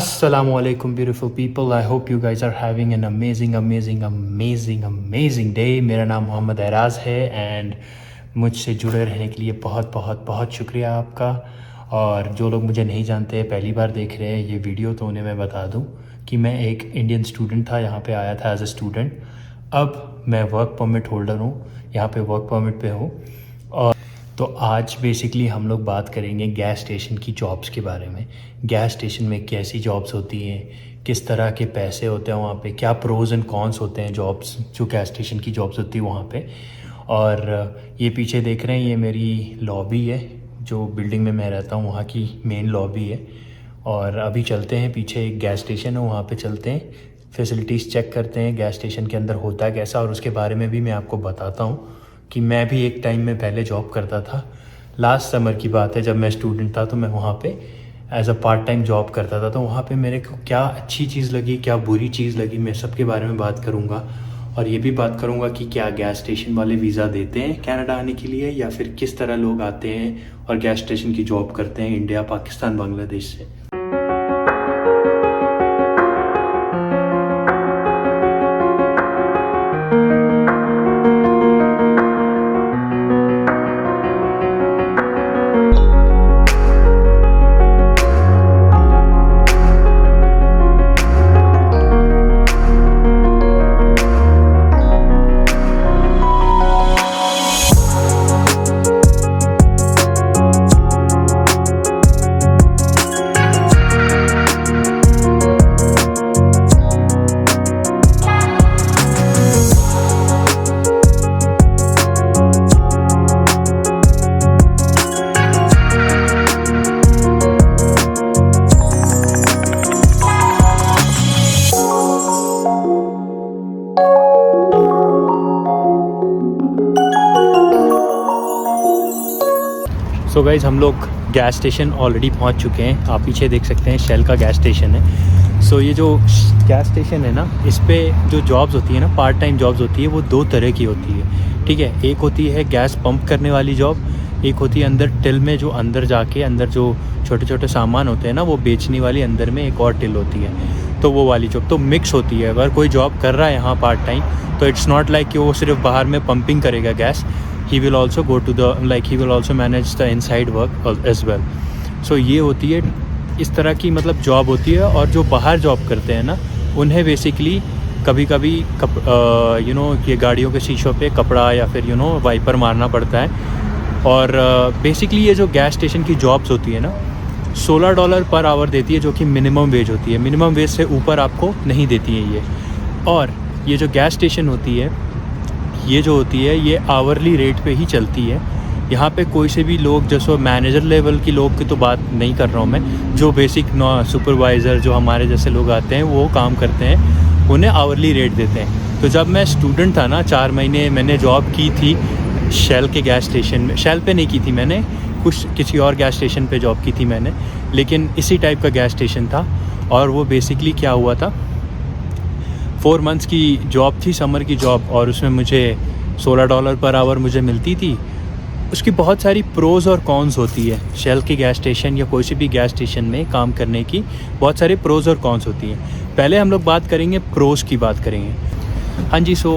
Assalamualaikum beautiful people. I hope you guys are having an amazing day. मेरा नाम मोहम्मद एराज़ है and मुझसे जुड़े रहने के लिए बहुत बहुत बहुत शुक्रिया आपका। और जो लोग मुझे नहीं जानते, पहली बार देख रहे हैं ये वीडियो, तो उन्हें मैं बता दूं कि मैं एक इंडियन स्टूडेंट था, यहाँ पे आया था एज अ स्टूडेंट। अब मैं वर्क परमिट होल्डर हूँ, यहाँ पे वर्क परमिट पे हूँ। और तो आज बेसिकली हम लोग बात करेंगे गैस स्टेशन की जॉब्स के बारे में। गैस स्टेशन में कैसी जॉब्स होती हैं, किस तरह के पैसे होते हैं वहाँ पे, क्या प्रोज एंड कॉन्स होते हैं जॉब्स जो गैस स्टेशन की जॉब्स होती है वहाँ पे। और ये पीछे देख रहे हैं, ये मेरी लॉबी है, जो बिल्डिंग में मैं रहता हूँ वहाँ की मेन लॉबी है। और अभी चलते हैं, पीछे एक गैस स्टेशन है, वहाँ पे चलते हैं, फैसिलिटीज़ चेक करते हैं गैस स्टेशन के अंदर होता है कैसा, और उसके बारे में भी मैं आपको बताता हूँ कि मैं भी एक टाइम में पहले जॉब करता था। लास्ट समर की बात है, जब मैं स्टूडेंट था तो मैं वहाँ पे as a part time job करता था। तो वहाँ पे मेरे को क्या अच्छी चीज़ लगी, क्या बुरी चीज़ लगी, मैं सबके बारे में बात करूँगा। और ये भी बात करूँगा कि क्या गैस स्टेशन वाले वीज़ा देते हैं कनाडा आने के लिए, या फिर किस तरह लोग आते हैं और गैस स्टेशन की जॉब करते हैं इंडिया, पाकिस्तान, बांग्लादेश से। सो गाइज़, हम लोग गैस स्टेशन ऑलरेडी पहुंच चुके हैं। आप पीछे देख सकते हैं शेल का गैस स्टेशन है। सो ये जो गैस स्टेशन है ना, इस पे जो जॉब्स होती है ना, पार्ट टाइम जॉब्स होती है, वो दो तरह की होती है, ठीक है। एक होती है गैस पंप करने वाली जॉब, एक होती है अंदर टिल में, जो अंदर जाके अंदर जो छोटे छोटे सामान होते हैं ना वो बेचने वाली, अंदर में एक और टिल होती है। तो वो वाली जॉब तो मिक्स होती है। अगर कोई जॉब कर रहा है यहाँ पार्ट टाइम, तो इट्स नॉट लाइक कि वो सिर्फ बाहर में पंपिंग करेगा gas, he will also go to the he will also manage the inside work as well. So ये होती है इस तरह की मतलब जॉब होती है। और जो बाहर जॉब करते हैं ना, उन्हें बेसिकली कभी कभी ये गाड़ियों के शीशों पे कपड़ा या फिर वाइपर मारना पड़ता है। और बेसिकली ये जो गैस स्टेशन की जॉब्स होती है ना, $16 पर आवर देती है, जो कि मिनिमम वेज होती है। मिनिमम वेज से ऊपर आपको नहीं देती है ये। और ये जो गैस स्टेशन होती है, ये जो होती है, ये आवरली रेट पे ही चलती है। यहाँ पे कोई से भी लोग, जैसे मैनेजर लेवल की लोग की तो बात नहीं कर रहा हूँ मैं, जो बेसिक सुपरवाइज़र जो हमारे जैसे लोग आते हैं वो काम करते हैं, उन्हें आवरली रेट देते हैं। तो जब मैं स्टूडेंट था ना, 4 महीने मैंने जॉब की थी शेल के गैस स्टेशन में। शेल पे नहीं की थी मैंने, किसी और गैस स्टेशन पे जॉब की थी मैंने, लेकिन इसी टाइप का गैस स्टेशन था। और वो बेसिकली क्या हुआ था, 4 मंथ्स की जॉब थी, समर की जॉब, और उसमें मुझे $16 पर आवर मुझे मिलती थी। उसकी बहुत सारी प्रोज़ और कॉन्स होती है। शेल की गैस स्टेशन या कोई सी भी गैस स्टेशन में काम करने की बहुत सारे प्रोज़ और कॉन्स होती हैं। पहले हम लोग बात करेंगे प्रोज़ की, बात करेंगे। हाँ जी, सो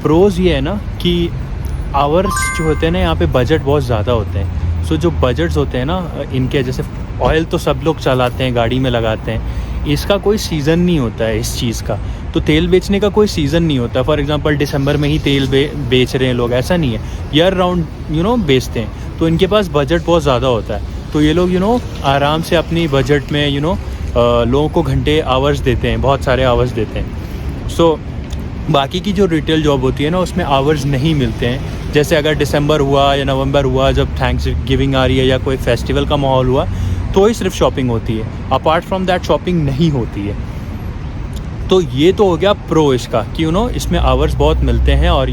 प्रोज़ ये है ना कि आवर्स जो होते हैं ना, यहाँ पे बजट बहुत ज़्यादा होते हैं। सो जो बजट्स होते हैं ना इनके, जैसे ऑयल तो सब लोग चलाते हैं, गाड़ी में लगाते हैं, इसका कोई सीज़न नहीं होता है इस चीज़ का। तो तेल बेचने का कोई सीज़न नहीं होता। फॉर एग्जांपल दिसंबर में ही तेल बेच रहे हैं लोग, ऐसा नहीं है, ईयर राउंड बेचते हैं। तो इनके पास बजट बहुत ज़्यादा होता है। तो ये लोग आराम से अपनी बजट में लोगों को घंटे आवर्स देते हैं, बहुत सारे आवर्स देते हैं। सो बाकी की जो रिटेल जॉब होती है ना, उसमें आवर्स नहीं मिलते हैं। जैसे अगर दिसंबर हुआ या नवंबर हुआ, जब थैंक्स गिविंग आ रही है या कोई फेस्टिवल का माहौल हुआ, तो ही सिर्फ शॉपिंग होती है। अपार्ट फ्रॉम दैट शॉपिंग नहीं होती है। तो ये तो हो गया प्रो इसका कि इसमें आवर्स बहुत मिलते हैं और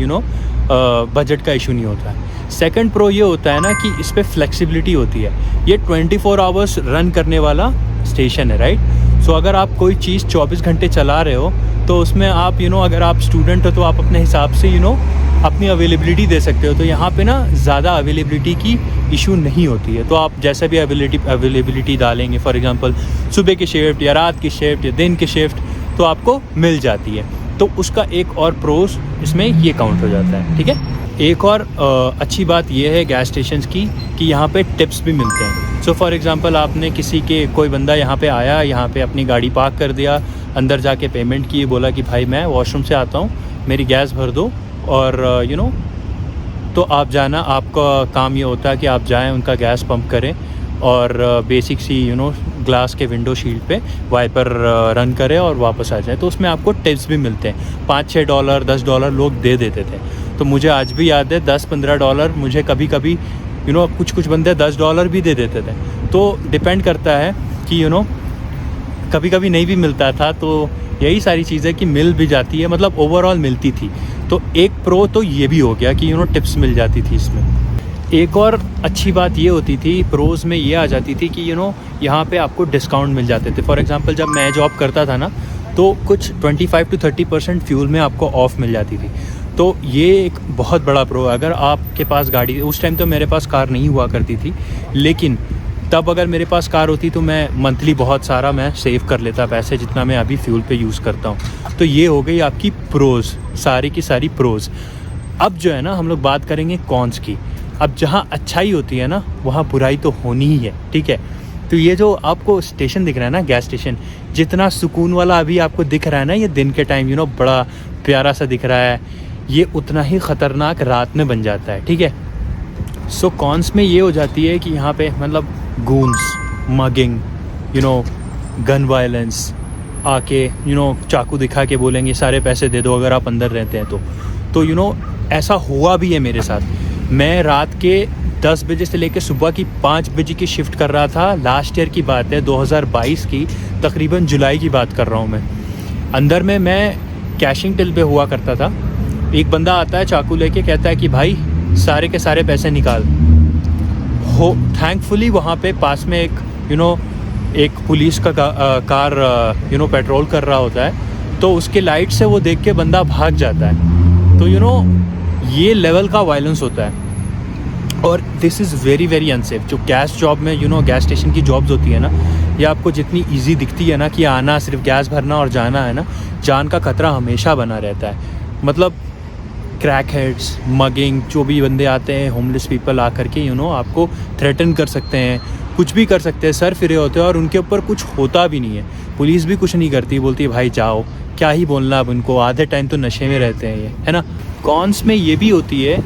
बजट का इशू नहीं होता है। सेकंड प्रो ये होता है ना कि इस पर फ्लेक्सिबिलिटी होती है। ये 24 आवर्स रन करने वाला स्टेशन है, राइट। सो अगर आप कोई चीज़ 24 घंटे चला रहे हो, तो उसमें आप अगर आप स्टूडेंट हो तो आप अपने हिसाब से अपनी अवेलेबिलिटी दे सकते हो। तो यहाँ पे ना ज़्यादा अवेलेबिलिटी की इशू नहीं होती है। तो आप जैसे भी अवेलेबिलिटी डालेंगे, फॉर एग्जांपल सुबह की शिफ्ट या रात की शिफ्ट या दिन की शिफ्ट, तो आपको मिल जाती है। तो उसका एक और प्रोस इसमें ये काउंट हो जाता है, ठीक है। एक और अच्छी बात ये है गैस स्टेशंस की कि यहाँ पे टिप्स भी मिलते हैं। सो फॉर एग्जांपल आपने कोई बंदा यहाँ पे आया, यहाँ पे अपनी गाड़ी पार्क कर दिया, अंदर जाके पेमेंट की, बोला कि भाई मैं वॉशरूम से आता हूँ, मेरी गैस भर दो, और तो आप जाना, आपका काम ये होता है कि आप जाएं, उनका गैस पंप करें और बेसिक सी ग्लास के विंडो शील्ड पे वाइपर रन करें और वापस आ जाए। तो उसमें आपको टिप्स भी मिलते हैं, $5-6 $10 लोग दे देते थे। तो मुझे आज भी याद है $10-15 मुझे कभी कभी कुछ बंदे $10 भी दे देते थे। तो डिपेंड करता है कि कभी कभी नहीं भी मिलता था। तो यही सारी चीज़ें कि मिल भी जाती है, मतलब ओवरऑल मिलती थी। तो एक प्रो तो ये भी हो गया कि टिप्स मिल जाती थी इसमें। एक और अच्छी बात ये होती थी प्रोज में, ये आ जाती थी कि यहाँ पे आपको डिस्काउंट मिल जाते थे। फॉर एग्जांपल जब मैं जॉब करता था ना, तो कुछ 25-30% फ्यूल में आपको ऑफ मिल जाती थी। तो ये एक बहुत बड़ा प्रो है। अगर आपके पास गाड़ी, उस टाइम तो मेरे पास कार नहीं हुआ करती थी, लेकिन तब अगर मेरे पास कार होती तो मैं मंथली बहुत सारा मैं सेव कर लेता पैसे, जितना मैं अभी फ्यूल पे यूज़ करता हूँ। तो ये हो गई आपकी प्रोज, सारी की सारी प्रोज। अब जो है ना, हम लोग बात करेंगे कॉन्स की। अब जहाँ अच्छाई होती है ना, वहाँ बुराई तो होनी ही है, ठीक है। तो ये जो आपको स्टेशन दिख रहा है ना, गैस स्टेशन, जितना सुकून वाला अभी आपको दिख रहा है ना, ये दिन के टाइम बड़ा प्यारा सा दिख रहा है, ये उतना ही ख़तरनाक रात में बन जाता है, ठीक है। सो कॉन्स में ये हो जाती है कि यहाँ पे मतलब गून्स, मगिंग, गन वायलेंस, आके चाकू दिखा के बोलेंगे सारे पैसे दे दो अगर आप अंदर रहते हैं तो ऐसा हुआ भी है मेरे साथ। मैं रात के 10 बजे से लेकर सुबह की 5 बजे की शिफ्ट कर रहा था। लास्ट ईयर की बात है, 2022 की, तकरीबन जुलाई की बात कर रहा हूँ मैं। अंदर में मैं कैशिंग टिल पे हुआ करता था। एक बंदा आता है चाकू लेके, कहता है कि भाई सारे के सारे पैसे निकाल। थैंकफुली वहाँ पे पास में एक पुलिस का कार पेट्रोल कर रहा होता है, तो उसके लाइट से वो देख के बंदा भाग जाता है। तो ये लेवल का वायलेंस होता है, और this is very very unsafe. जो गैस जॉब में गैस स्टेशन की जॉब्स होती है ना, ये आपको जितनी इजी दिखती है ना कि आना सिर्फ गैस भरना और जाना है ना, जान का खतरा हमेशा बना रहता है। मतलब क्रैक हेड्स, मगिंग, जो भी बंदे आते हैं, होमलेस पीपल आकर के आपको थ्रेटन कर सकते हैं, कुछ भी कर सकते हैं, सर फिरे होते हैं, और उनके ऊपर कुछ होता भी नहीं है। पुलिस भी कुछ नहीं करती, बोलती है भाई जाओ, क्या ही बोलना अब उनको, आधे टाइम तो नशे में रहते हैं ये, है ना। कॉन्स में ये भी होती है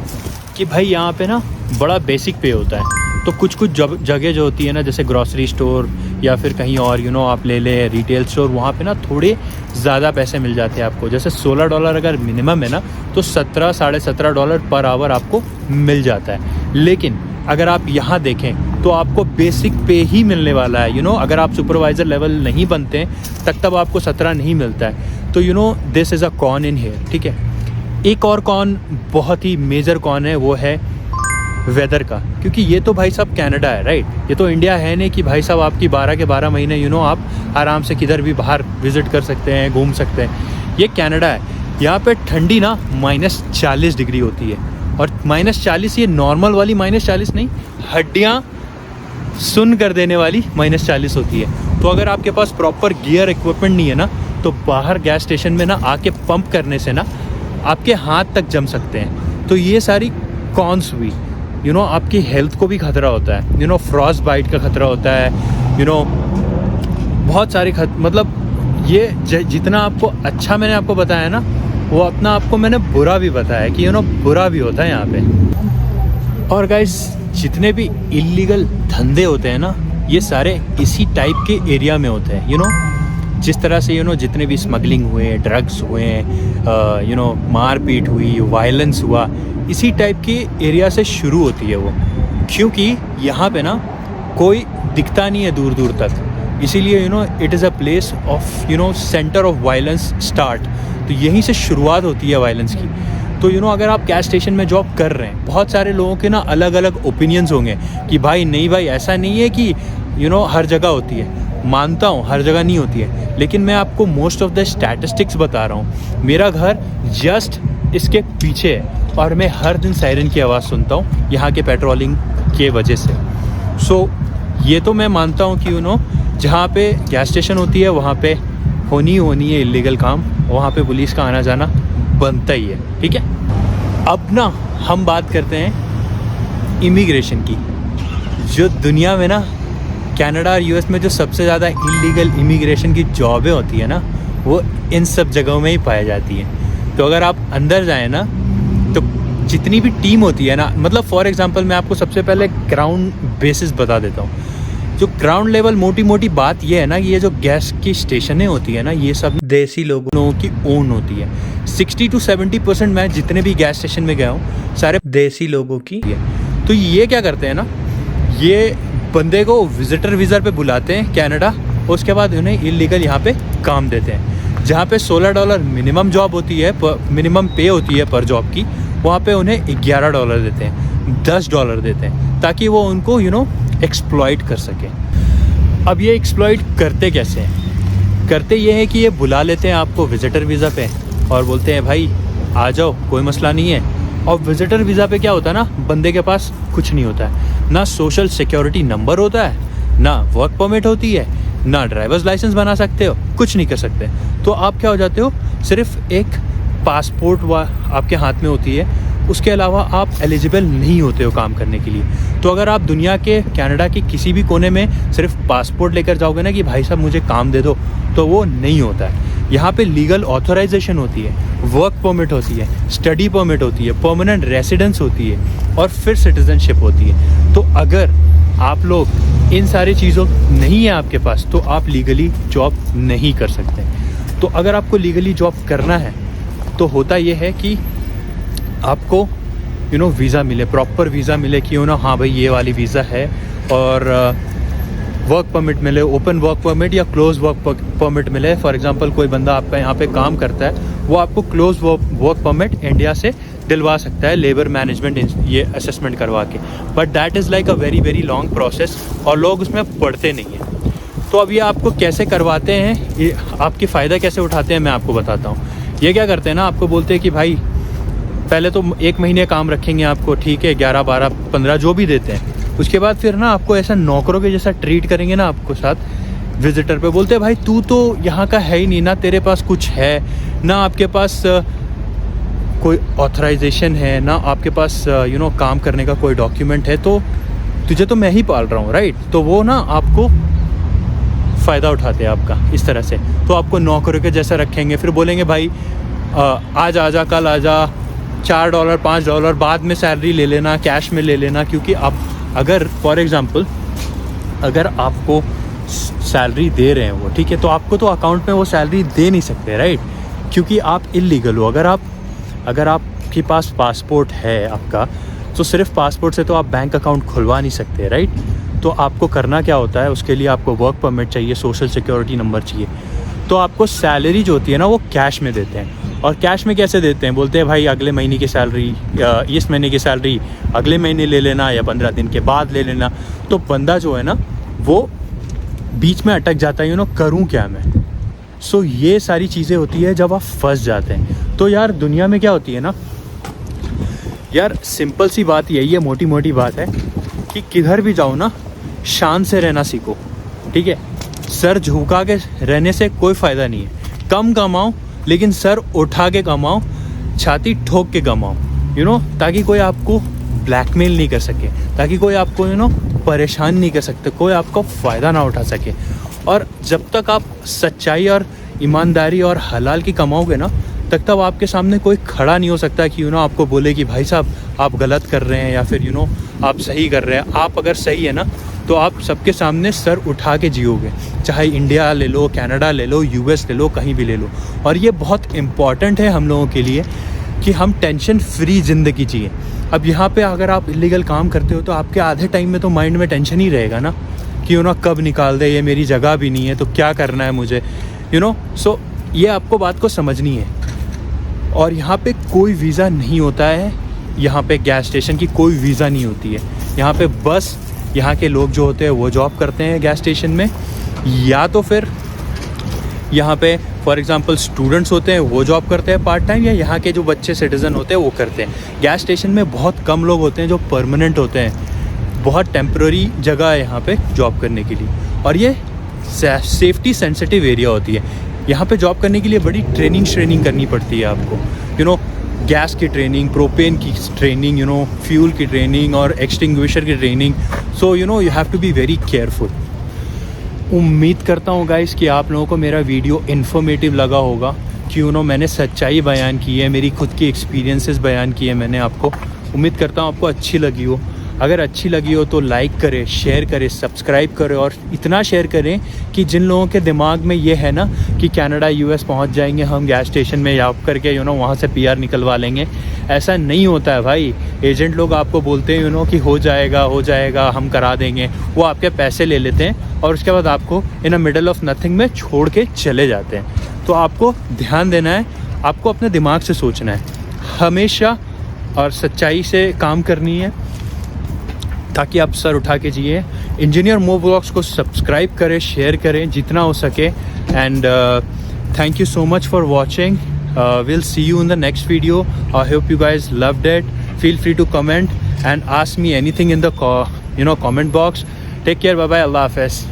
कि भाई यहाँ पे ना बड़ा बेसिक पे होता है। तो कुछ जगह जो होती है ना, जैसे ग्रॉसरी स्टोर या फिर कहीं और आप ले लें रिटेल स्टोर, वहाँ पे ना थोड़े ज़्यादा पैसे मिल जाते हैं आपको। जैसे $16 अगर मिनिमम है ना, तो $17-17.5 पर आवर आपको मिल जाता है। लेकिन अगर आप यहाँ देखें तो आपको बेसिक पे ही मिलने वाला है। अगर आप सुपरवाइज़र लेवल नहीं बनते हैं तब आपको 17 नहीं मिलता है। तो this is a con in here, ठीक है। एक और कॉन, बहुत ही मेजर कॉन है, वो है वेदर का। क्योंकि ये तो भाई साहब कनाडा है, राइट। ये तो इंडिया है नहीं कि भाई साहब आपकी 12 के 12 महीने आप आराम से किधर भी बाहर विज़िट कर सकते हैं, घूम सकते हैं। ये कनाडा है, यहाँ पे ठंडी ना -40 डिग्री होती है। और -40 ये नॉर्मल वाली -40 नहीं, हड्डियाँ सुन कर देने वाली -40 होती है। तो अगर आपके पास प्रॉपर गियर इक्विपमेंट नहीं है ना, तो बाहर गैस स्टेशन में ना आके पंप करने से ना आपके हाथ तक जम सकते हैं। तो ये सारी कॉन्स हुई। आपकी हेल्थ को भी खतरा होता है, फ्रॉस्ट बाइट का खतरा होता है, बहुत सारे मतलब ये जितना आपको अच्छा मैंने आपको बताया ना, वो अपना आपको मैंने बुरा भी बताया कि बुरा भी होता है यहाँ पे। और गाइस, जितने भी इलीगल धंधे होते हैं ना, ये सारे इसी टाइप के एरिया में होते हैं। जिस तरह से जितने भी स्मगलिंग हुए, ड्रग्स हुए, मारपीट हुई, वायलेंस हुआ, इसी टाइप के एरिया से शुरू होती है वो। क्योंकि यहाँ पे ना कोई दिखता नहीं है दूर दूर तक, इसीलिए it is a place of centre of violence start. तो यहीं से शुरुआत होती है वायलेंस की। तो अगर आप गैस स्टेशन में जॉब कर रहे हैं, बहुत सारे लोगों के ना अलग अलग ओपिनियंस होंगे कि भाई नहीं भाई, ऐसा नहीं है कि हर जगह होती है। मानता हूँ हर जगह नहीं होती है, लेकिन मैं आपको मोस्ट ऑफ द स्टैटिस्टिक्स बता रहा हूँ। मेरा घर जस्ट इसके पीछे है और मैं हर दिन सायरन की आवाज़ सुनता हूँ यहाँ के पेट्रोलिंग के वजह से। सो ये तो मैं मानता हूँ कि जहाँ पे गैस स्टेशन होती है वहाँ पे होनी है इलीगल काम, वहाँ पे पुलिस का आना जाना बनता ही है, ठीक है। अब ना हम बात करते हैं इमिग्रेशन की। जो दुनिया में ना कनाडा और यूएस में जो सबसे ज़्यादा इलीगल इमिग्रेशन की जॉबें होती है ना, वो इन सब जगहों में ही पाई जाती हैं। तो अगर आप अंदर जाएँ ना, तो जितनी भी टीम होती है ना, मतलब फॉर एग्जांपल मैं आपको सबसे पहले ग्राउंड बेसिस बता देता हूँ। जो ग्राउंड लेवल मोटी बात ये है ना कि ये जो गैस की स्टेशनें होती है ना, ये सब देसी लोगों की ओन होती है। 60 to 70% मैं जितने भी गैस स्टेशन में गया हूँ सारे देसी लोगों की है। तो ये क्या करते हैं ना, ये बंदे को विजिटर वीज़ा पे बुलाते हैं कनाडा, उसके बाद उन्हें इलीगल यहाँ पे काम देते हैं। जहाँ पे $16 मिनिमम जॉब होती है, मिनिमम पे होती है पर जॉब की, वहाँ पे उन्हें $11 देते हैं, $10 देते हैं, ताकि वो उनको एक्सप्लॉइट कर सके। अब ये एक्सप्लॉइट करते कैसे हैं? करते ये है कि ये बुला लेते हैं आपको विजिटर वीज़ा पे और बोलते हैं भाई आ जाओ, कोई मसला नहीं है। और विजिटर वीज़ा पे क्या होता है ना, बंदे के पास कुछ नहीं होता है, ना सोशल सिक्योरिटी नंबर होता है, ना वर्क परमिट होती है, ना ड्राइवर्स लाइसेंस बना सकते हो, कुछ नहीं कर सकते। तो आप क्या हो जाते हो, सिर्फ एक पासपोर्ट आपके हाथ में होती है, उसके अलावा आप एलिजिबल नहीं होते हो काम करने के लिए। तो अगर आप दुनिया के कनाडा के किसी भी कोने में सिर्फ पासपोर्ट लेकर जाओगे ना कि भाई साहब मुझे काम दे दो, तो वो नहीं होता है। यहाँ पे लीगल ऑथराइजेशन होती है, वर्क परमिट होती है, स्टडी परमिट होती है, परमानेंट रेसिडेंस होती है और फिर सिटीजनशिप होती है। तो अगर आप लोग इन सारी चीज़ों नहीं है आपके पास, तो आप लीगली जॉब नहीं कर सकते। तो अगर आपको लीगली जॉब करना है तो होता ये है कि आपको वीज़ा मिले, प्रॉपर वीज़ा मिले कि हाँ भाई ये वाली वीज़ा है, और वर्क परमिट मिले, ओपन वर्क परमिट या क्लोज वर्क परमिट मिले। फॉर एग्जांपल कोई बंदा आपका यहाँ पे काम करता है, वो आपको क्लोज वर्क परमिट इंडिया से दिलवा सकता है लेबर मैनेजमेंट ये असेसमेंट करवा के, but that is like a very very long process और लोग उसमें पढ़ते नहीं हैं। तो अब ये आपको कैसे करवाते हैं, ये आपकी फ़ायदा कैसे उठाते हैं, मैं आपको बताता हूँ। ये क्या करते हैं ना, आपको बोलते हैं कि भाई पहले तो 1 महीने काम रखेंगे आपको, ठीक है, 11, 12, 15 जो भी देते हैं। उसके बाद फिर ना आपको ऐसा नौकरों के जैसा ट्रीट करेंगे ना आपको साथ विजिटर पे। बोलते हैं भाई तू तो यहाँ का है ही नहीं ना, तेरे पास कुछ है ना, आपके पास कोई ऑथराइजेशन है ना, आपके पास काम करने का कोई डॉक्यूमेंट है, तो तुझे तो मैं ही पाल रहा हूँ, राइट। तो वो ना आपको फ़ायदा उठाते हैं आपका इस तरह से। तो आपको नौकरों के जैसा रखेंगे, फिर बोलेंगे भाई आज आ जा, कल आ जा, $4, $5 बाद में सैलरी ले लेना, कैश में ले लेना। क्योंकि आप अगर फॉर एग्ज़ाम्पल अगर आपको सैलरी दे रहे हैं वो, ठीक है, तो आपको तो अकाउंट में वो सैलरी दे नहीं सकते, राइट, क्योंकि आप इलीगल हो। अगर आपके पास पासपोर्ट है आपका, तो सिर्फ पासपोर्ट से तो आप बैंक अकाउंट खुलवा नहीं सकते, राइट। तो आपको करना क्या होता है, उसके लिए आपको वर्क परमिट चाहिए, सोशल सिक्योरिटी नंबर चाहिए। तो आपको सैलरी जो होती है ना वो कैश में देते हैं। और कैश में कैसे देते हैं, बोलते हैं भाई अगले महीने की सैलरी या इस महीने की सैलरी अगले महीने ले लेना या 15 दिन के बाद ले लेना। तो बंदा जो है ना वो बीच में अटक जाता है, करूं क्या मैं। सो ये सारी चीज़ें होती है जब आप फंस जाते हैं। तो यार दुनिया में क्या होती है ना यार, सिंपल सी बात यही है, मोटी मोटी बात है कि किधर भी जाओ ना शान से रहना सीखो, ठीक है। सर झुका के रहने से कोई फ़ायदा नहीं है। कम कमाओ लेकिन सर उठा के कमाओ, छाती ठोक के कमाओ, ताकि कोई आपको ब्लैकमेल नहीं कर सके, ताकि कोई आपको परेशान नहीं कर सकते, कोई आपको फ़ायदा ना उठा सके। और जब तक आप सच्चाई और ईमानदारी और हलाल की कमाओगे ना, तब आपके सामने कोई खड़ा नहीं हो सकता कि आपको बोले कि भाई साहब आप गलत कर रहे हैं या फिर आप सही कर रहे हैं। आप अगर सही है ना तो आप सबके सामने सर उठा के जियोगे, चाहे इंडिया ले लो, कनाडा ले लो, यूएस ले लो, कहीं भी ले लो। और ये बहुत इम्पॉर्टेंट है हम लोगों के लिए कि हम टेंशन फ्री ज़िंदगी जिए। अब यहाँ पे अगर आप इलीगल काम करते हो तो आपके आधे टाइम में तो माइंड में टेंशन ही रहेगा ना कि कब निकाल दे, ये मेरी जगह भी नहीं है तो क्या करना है मुझे, सो ये आपको बात को समझनी है। और यहाँ पे कोई वीज़ा नहीं होता है, यहाँ पे गैस स्टेशन की कोई वीज़ा नहीं होती है। यहाँ पे बस यहाँ के लोग जो होते हैं वो जॉब करते हैं गैस स्टेशन में, या तो फिर यहाँ पे फॉर एग्जांपल स्टूडेंट्स होते हैं वो जॉब करते हैं पार्ट टाइम, या यहाँ के जो बच्चे सिटीज़न होते हैं वो करते हैं। गैस स्टेशन में बहुत कम लोग होते हैं जो परमानेंट होते हैं, बहुत टेम्प्रेरी जगह है यहाँ पे जॉब करने के लिए, और ये सेफ्टी सेंसिटिव एरिया होती है। यहाँ पे जॉब करने के लिए बड़ी ट्रेनिंग करनी पड़ती है आपको, यू नो गैस की ट्रेनिंग, प्रोपेन की ट्रेनिंग, यू नो फ्यूल की ट्रेनिंग और एक्सटिंग्विशर की training. So you know you have to be very careful. उम्मीद करता हूँ गाइस कि आप लोगों को मेरा वीडियो इन्फॉर्मेटिव लगा होगा, कि यू नो मैंने सच्चाई बयान की है, मेरी खुद की एक्सपीरियंसेस बयान किए मैंने आपको। उम्मीद करता हूँ आपको अच्छी लगी हो। अगर अच्छी लगी हो तो लाइक करें, शेयर करें, सब्सक्राइब करें, और इतना शेयर करें कि जिन लोगों के दिमाग में ये है ना कि कनाडा यूएस पहुंच जाएंगे हम गैस स्टेशन में जॉब करके, यू नो वहाँ से पीआर निकलवा लेंगे। ऐसा नहीं होता है भाई। एजेंट लोग आपको बोलते हैं यू नो कि हो जाएगा हम करा देंगे, वो आपके पैसे ले लेते हैं और उसके बाद आपको इन अ मिडल ऑफ नथिंग में छोड़ के चले जाते हैं। तो आपको ध्यान देना है, आपको अपने दिमाग से सोचना है हमेशा, और सच्चाई से काम करनी है ताकि आप सर उठा के जिए। इंजीनियर मूव व्लॉग्स को सब्सक्राइब करें, शेयर करें जितना हो सके, and thank you so much for watching. Will see you in the next video. I hope you guys loved it. Feel free to comment and ask me anything in the comment box. Take care. Bye bye. Allah Hafiz.